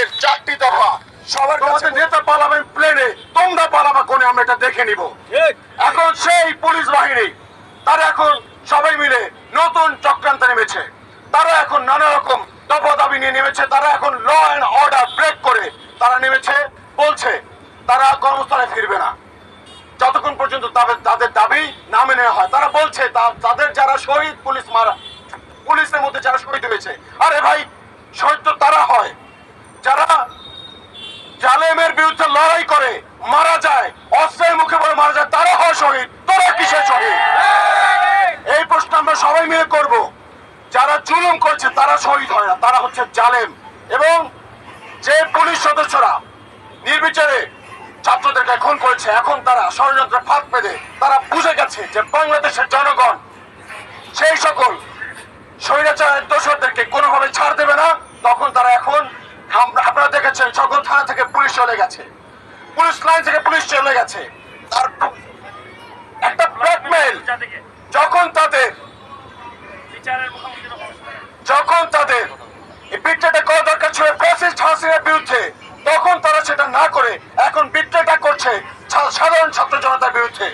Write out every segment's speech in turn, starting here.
আমাদের 4টি দফা সবার কাছে নেতা পালাবেন প্লেনে, তোমরা পালাবা কোনে, আমরা এটা দেখে নিব। এখন সেই পুলিশ বাহিনী তারা এখন সবাই মিলে নতুন চক্রান্তে নেমেছে। তারা এখন নানা রকম দফা দাবি নিয়ে নেমেছে। তারা এখন ল অ্যান্ড অর্ডার ব্রেক করে তারা নেমেছে, বলছে তারা কর্মস্থলে ফিরবে না যতক্ষণ পর্যন্ত তাদের দাবি না মেনে হয়। তারা বলছে তাদের যারা শহীদ পুলিশের মধ্যে যারা শহীদ হয়েছে, আরে ভাই শহীদ তো তারা হয় যারা জালেমের বিরুদ্ধে লড়াই করে মারা যায়, অস্ত্রের মুখে বলে মারা যায়, তারা হয় শহীদ। তোরা কিসের শহীদ? এই প্রশ্ন আমরা সবাই মিলে করব। যারা জুলুম করছে তারা শহীদ হয় না, তারা হচ্ছে জালেম। এবং যে পুলিশ সদস্যরা নির্বিচারে ছাত্রদেরকে খুন করেছে, এখন তারা ষড়যন্ত্রে ফাঁদ পেতে তারা বুঝে গেছে যে বাংলাদেশের জনগণ সেই সকল স্বৈরাচারের দোষরদেরকে কোনোভাবে ছাড় দেবে না। তখন তারা এখন আপনারা দেখেছেন সকল থানা থেকে পুলিশ চলে গেছে, পুলিশ লাইন থেকে পুলিশ চলে গেছে। তার একটা ব্ল্যাকমেইল যখন তাদের বিট্রেটা করা দরকার ছিল ফ্যাসিস্ট হাসিনার বিরুদ্ধে, তখন তারা সেটা না করে এখন বিট্রেটা করছে সাধারণ ছাত্র জনতার বিরুদ্ধে।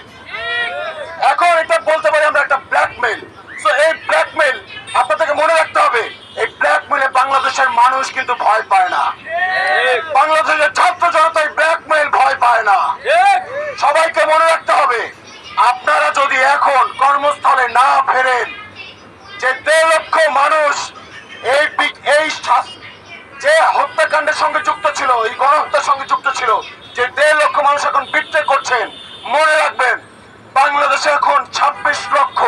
এখন এটা বলতে পারি আমরা একটা ব্ল্যাকমেইল। সো এই ব্ল্যাকমেইল আপনাদেরকে মনে রাখতে হবে, এই ব্ল্যাকমেইলে বাংলাদেশের মানুষ কিন্তু ভয় পায় না, বাংলাদেশের ছাত্র জনতা এই ব্ল্যাকমেইল ভয় পায় না। সবাইকে মনে রাখতে হবে, আপনারা যদি এখন কর্মস্থলে না ফেরেন, যে 1.5 লক্ষ মানুষ এই যে হত্যাকাণ্ডের সঙ্গে যুক্ত ছিল, এই গণহত্যার সঙ্গে যুক্ত ছিল, যে 1.5 লক্ষ মানুষ এখন বিট্রে করছেন, মনে রাখবেন বাংলাদেশে এখন 26 লক্ষ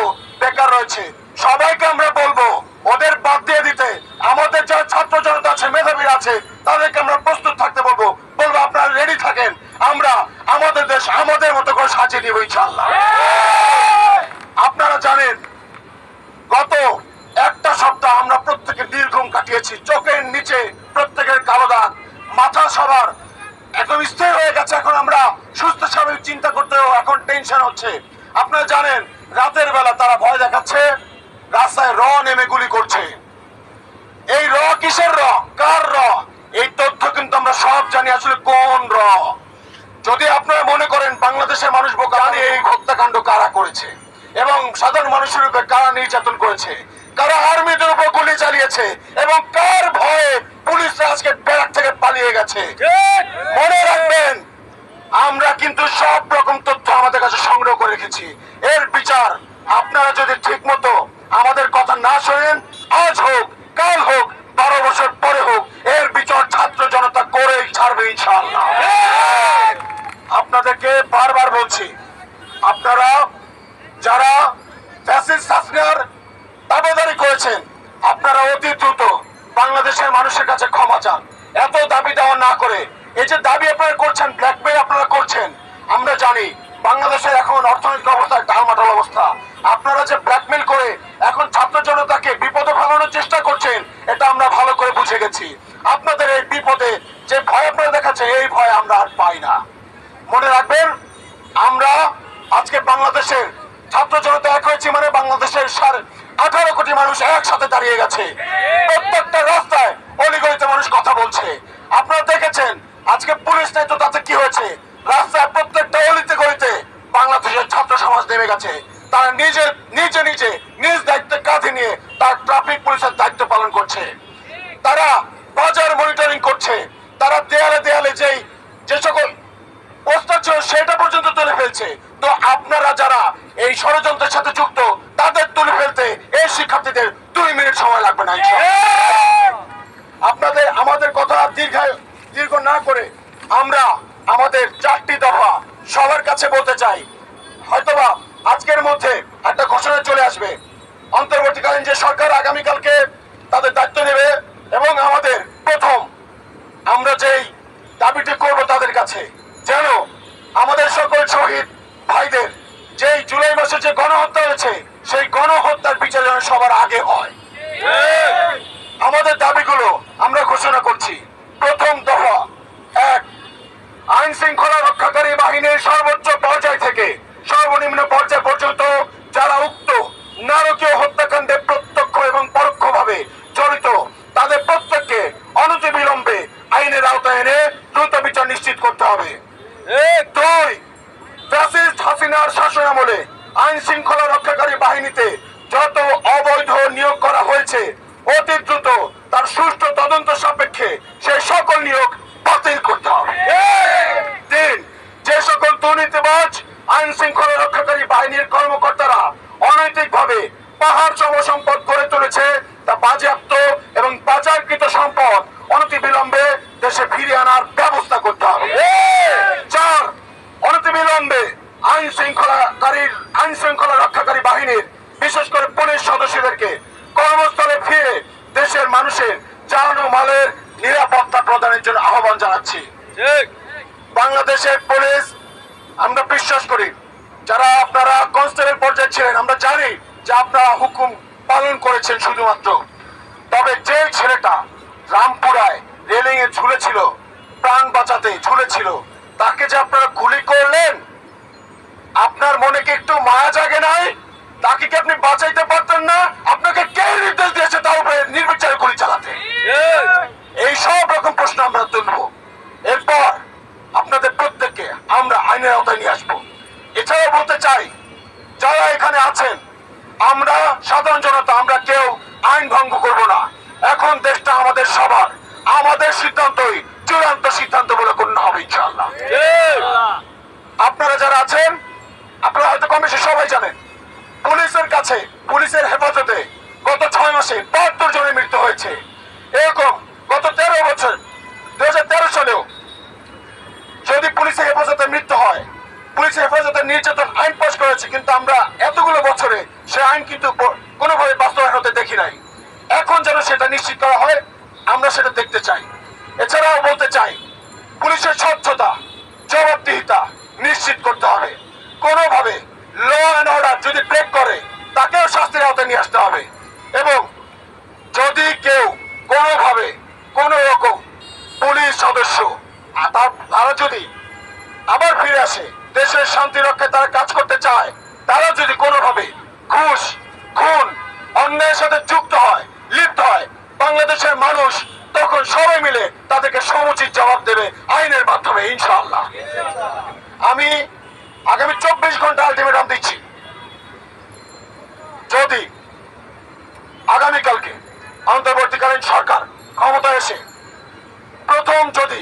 বেকার রয়েছে। সবাইকে আমরা বলবো ওদের বাদ দিয়ে দিতে, আমাদের যারা ছাত্র জনতা আছে, মেধাবীরা আছে, তাদেরকে আমরা প্রস্তুত থাকতে বলবো আপনারা রেডি থাকেন, আমরা আমাদের দেশ আমাদের মতো করে সাজিয়ে দিব ইনশাআল্লাহ। আপনারা জানেন গত একটা সপ্তাহ আমরা প্রত্যেকের দীর্ঘম কাটিয়েছি, চোখের নিচে প্রত্যেকের কালো দাগ, মাথা সবার একদম স্থির হয়ে গেছে। এখন আমরা সুস্থ স্বাভাবিক চিন্তা করতেও এখন টেনশন হচ্ছে। আপনারা জানেন রাতের বেলা তারা ভয় দেখাচ্ছে, রাস্তায় নেমে গুলি করছে। এই কিসের কার এই তথ্য কিন্তু আমরা সব জানি আসলে কোন যদি আপনারা মনে করেন বাংলাদেশের মানুষ বোকা, জানি এই হত্যাকাণ্ড কারা করেছে এবং সাধারণ মানুষের উপর কারা নির্যাতন করেছে, কারা আর্মিদের উপর গুলি চালিয়েছে এবং কার ভয়ে পুলিশরা আজকে ব্যারাক থেকে পালিয়ে গেছে। মনে রাখবেন আমরা কিন্তু সব রকম তথ্য আমাদের কাছে সংগ্রহ করে রেখেছি। এর বিচার আপনারা যদি ঠিক মতো আমাদের কথা না শোনেন, আজ হোক কাল হোক 12 বছর পরে হোক, এর বিচার ছাত্র জনতা করেই ছাড়বে ইনশাআল্লাহ। আপনাদেরকে বারবার বলছি, আপনারা যারা ফ্যাসিস্ট হাসিনার দাবিদারি করেছেন, আপনারা অতি দ্রুত বাংলাদেশের মানুষের কাছে ক্ষমা চান। এত দাবি দেওয়া না করে এই যে দাবি আপনারা করছেন, ব্ল্যাকমেইল আপনারা করছেন, আমরা জানি বাংলাদেশের এখন অর্থনৈতিক অবস্থা টালমাটাল অবস্থা। আপনারা যে ব্ল্যাকমেইল করে এখন ছাত্র জনতাকে বিপদে ফেলানোর চেষ্টা করছেন, এটা আমরা ভালো করে বুঝে গেছি। আপনাদের এই বিপদে যে ভয় আপনারা দেখাচ্ছেন, এই ভয় আমরা আর পাই না। মনে রাখবেন আমরা আজকে বাংলাদেশের ছাত্র জনতা এক হয়েছি মানে বাংলাদেশের 18 কোটি মানুষ একসাথে দাঁড়িয়ে গেছে। প্রত্যেকটা রাস্তায় অলিগলিতে মানুষ কথা বলছে। আপনারা দেখেছেন আজকে পুলিশ নেই তো তাতে কি হয়েছে, রাস্তায় প্রত্যেকটা অলিতে গলিতে বাংলাদেশের ছাত্র সমাজ নেমে গেছে। তারা নিজ দায়িত্ব কাঁধে নিয়ে তার ট্রাফিক পুলিশের দায়িত্ব পালন করছে, তারা বাজার মনিটরিং করছে, তারা দেয়ালে দেয়ালে যে সকল পোস্টার ছিল সেটা পর্যন্ত তুলে ফেলছে। তো আপনারা যারা এই ষড়যন্ত্রের সাথে যুক্ত, তাদের তুলে ফেলতে এই শিক্ষার্থীদের 2 মিনিট সময় লাগবে না। আপনাদের আমাদের কথা দীর্ঘ না করে আমরা আমাদের 4টি দফা সবার কাছে বলতে চাই। হয়তোবা আজকের মধ্যে একটা ঘোষণা চলে আসবে, অন্তর্বর্তীকালীন যে সরকার আগামীকালকে তাদের দায়িত্ব নেবে এবং আমাদের প্রথম আমরা যেই দাবিটি করব তাদের কাছে, যেন আমাদের সকল শহীদ ভাইদের যেই জুলাই মাসে যে গণহত্যা হয়েছে, সেই গণহত্যার বিচার যেন সবার আগে হয়। আমাদের দাবিগুলো আমরা ঘোষণা করছি। প্রথম দফা 1, আইন শৃঙ্খলা রক্ষাকারী বাহিনীর সর্বোচ্চ পর্যায় থেকে সর্বনিম্ন পর্যায় পর্যন্ত যারা উক্ত নারকীয় হত্যাকাণ্ডে প্রত্যক্ষ এবং পরোক্ষভাবে জড়িত, তাদের প্রত্যেককে অনতিবিলম্বে আইনের আমলে আইন শৃঙ্খলা রক্ষাকারী বাহিনীতে যত অবৈধ নিয়োগ করা হয়েছে অতি দ্রুত তার সুষ্ঠু তদন্ত সাপেক্ষে সেই সকল নিয়োগ বাতিল করতে হবে। তিন, যে সকল দুর্নীতিবাজ আইন শৃঙ্খলা রক্ষাকারী বাহিনীর কর্মকর্তারা অনৈতিকভাবে পাহাড় সম সম্পদ গড়ে তুলেছে তা বাজেয়াপ্ত এবং পাচারকৃত সম্পদ অনতিবিলম্বে দেশে ফিরিয়ে আনার ব্যবস্থা করতে হবে। চার, অনতিবিলম্বে আইন শৃঙ্খলা রক্ষাকারী বাহিনীর বিশেষ করে পুলিশ সদস্যদেরকে কর্মস্থলে ফিরে দেশের মানুষের জান ও মালের নিরাপত্তা প্রদানের জন্য আহ্বান জানাচ্ছি। বাংলাদেশের পুলিশ, আমরা বিশ্বাস করি যারা আপনারা কনস্টেবল পর্যায়ে ছিলেন, আমরা জানি যে আপনারা হুকুম পালন করেছেন শুধুমাত্র। তবে যে ছেলেটা রামপুরায় রেলিং এ ঝুলেছিল, প্রাণ বাঁচাতে ঝুলেছিল, তাকে যে আপনারা গুলি করলেন, আপনার মনে কি একটু মায়া জাগে নাই? তাকে কি আপনি বাঁচাইতে পারতেন না? আপনাকে কে নির্দেশ দিয়েছে তার উপরে নির্বিচারে গুলি চালাতে? এই সব রকম প্রশ্ন আমরা তুলব। এরপর আপনাদের প্রত্যেককে আমরা আইনের আওতায় নিয়ে আসবো। এছাড়াও বলতে চাই, যারা এখানে আছেন, আমরা সাধারণ জনতা, আমরা কেউ আইন ভঙ্গ করব না। এখন দেশটা আমাদের সবার, আমাদের সিদ্ধান্তই চূড়ান্ত সিদ্ধান্ত বলে গণ্য হবে ইনশাআল্লাহ। আপনারা যারা আছেন, আপনারা হয়তো কমিশন সবাই জানেন, পুলিশের কাছে, পুলিশের হেফাজতে গত 6 মাসে 72 জনের মৃত্যু হয়েছে। এরকম গত 13 বছর 2013 সালেও যদি পুলিশের হেফাজতে মৃত্যু হয়, পুলিশের হেফাজতে নির্যাতন আইন পাস করেছে, কিন্তু আমরা এতগুলো বছরে সে আইন কিন্তু কোনোভাবে বাস্তবায়ন হতে দেখি নাই। এখন যেন সেটা নিশ্চিত করা হয়, আমরা সেটা দেখতে চাই। এছাড়াও বলতে চাই, পুলিশের স্বচ্ছতা, জবাবদিহিতা নিশ্চিত করতে হবে। কোনোভাবে ল অ্যান্ড অর্ডার যদি ব্রেক করে তাকেও শাস্তির আওতায় নিয়ে আসতে হবে। এবং যদি কেউ কোনোভাবে কোন রকম পুলিশ সদস্য তারা যদি আবার ফিরে আসে, দেশের শান্তি রক্ষায় তারা কাজ করতে চায়, তারা যদি কোনোভাবে ঘুষ, খুন, অন্যায়ের সাথে যুক্ত হয়, লিপ্ত হয়, বাংলাদেশের মানুষ তখন সবাই মিলে তাদেরকে সমুচিত জবাব দেবে আইনের মাধ্যমে ইনশাআল্লাহ। আমি আগামী 24 ঘন্টা আলটিমেটাম দিচ্ছি, যদি আগামীকালকে অন্তর্বর্তীকালীন সরকার ক্ষমতায় এসে প্রথম যদি